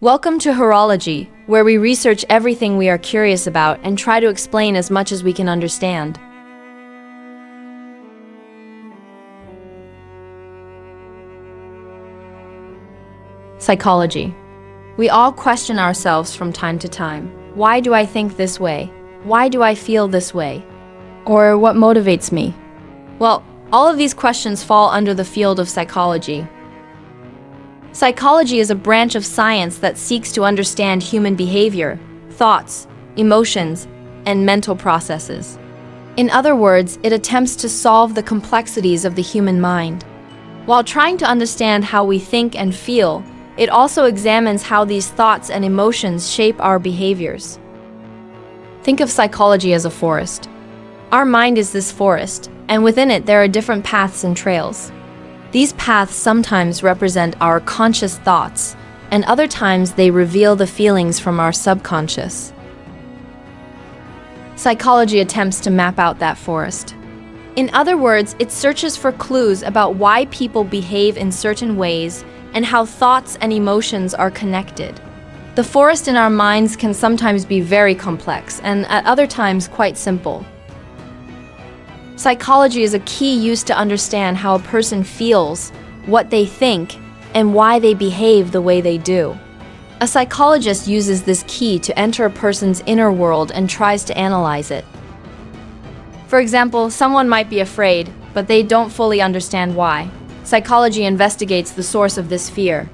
Welcome to HEROLOGY, where we research everything we are curious about and try to explain as much as we can understand. Psychology. We all question ourselves from time to time. Why do I think this way? Why do I feel this way? Or what motivates me? Well, all of these questions fall under the field of psychology. Psychology is a branch of science that seeks to understand human behavior, thoughts, emotions, and mental processes. In other words, it attempts to solve the complexities of the human mind. While trying to understand how we think and feel, it also examines how these thoughts and emotions shape our behaviors. Think of psychology as a forest. Our mind is this forest, and within it there are different paths and trails. These paths sometimes represent our conscious thoughts, and other times they reveal the feelings from our subconscious. Psychology attempts to map out that forest. In other words, it searches for clues about why people behave in certain ways and how thoughts and emotions are connected. The forest in our minds can sometimes be very complex, and at other times quite simple. Psychology is a key used to understand how a person feels, what they think, and why they behave the way they do. A psychologist uses this key to enter a person's inner world and tries to analyze it. For example, someone might be afraid, but they don't fully understand why. Psychology investigates the source of this fear.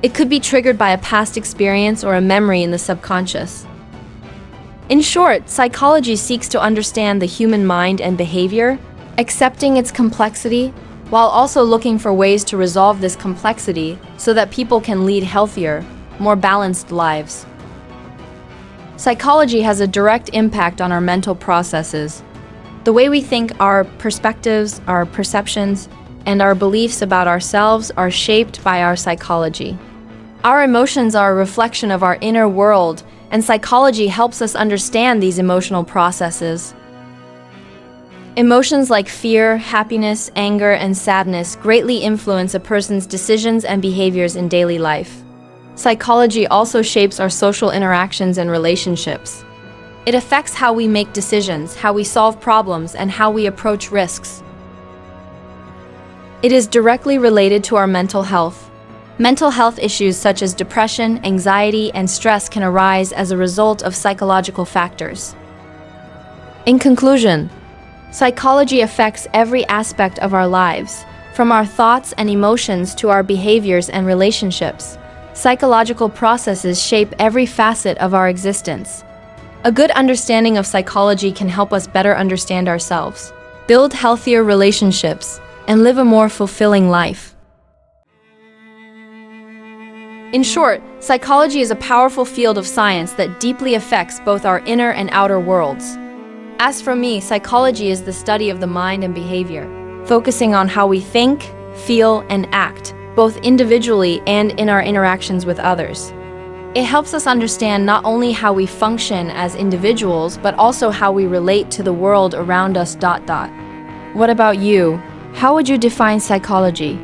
It could be triggered by a past experience or a memory in the subconscious. In short, psychology seeks to understand the human mind and behavior, accepting its complexity, while also looking for ways to resolve this complexity so that people can lead healthier, more balanced lives. Psychology has a direct impact on our mental processes. The way we think, our perspectives, our perceptions, and our beliefs about ourselves are shaped by our psychology. Our emotions are a reflection of our inner world, and psychology helps us understand these emotional processes. Emotions like fear, happiness, anger, and sadness greatly influence a person's decisions and behaviors in daily life. Psychology also shapes our social interactions and relationships. It affects how we make decisions, how we solve problems, and how we approach risks. It is directly related to our mental health. Mental health issues such as depression, anxiety, and stress can arise as a result of psychological factors. In conclusion, psychology affects every aspect of our lives, from our thoughts and emotions to our behaviors and relationships. Psychological processes shape every facet of our existence. A good understanding of psychology can help us better understand ourselves, build healthier relationships, and live a more fulfilling life. In short, psychology is a powerful field of science that deeply affects both our inner and outer worlds. As for me, psychology is the study of the mind and behavior, focusing on how we think, feel, and act, both individually and in our interactions with others. It helps us understand not only how we function as individuals, but also how we relate to the world around us. What about you? How would you define psychology?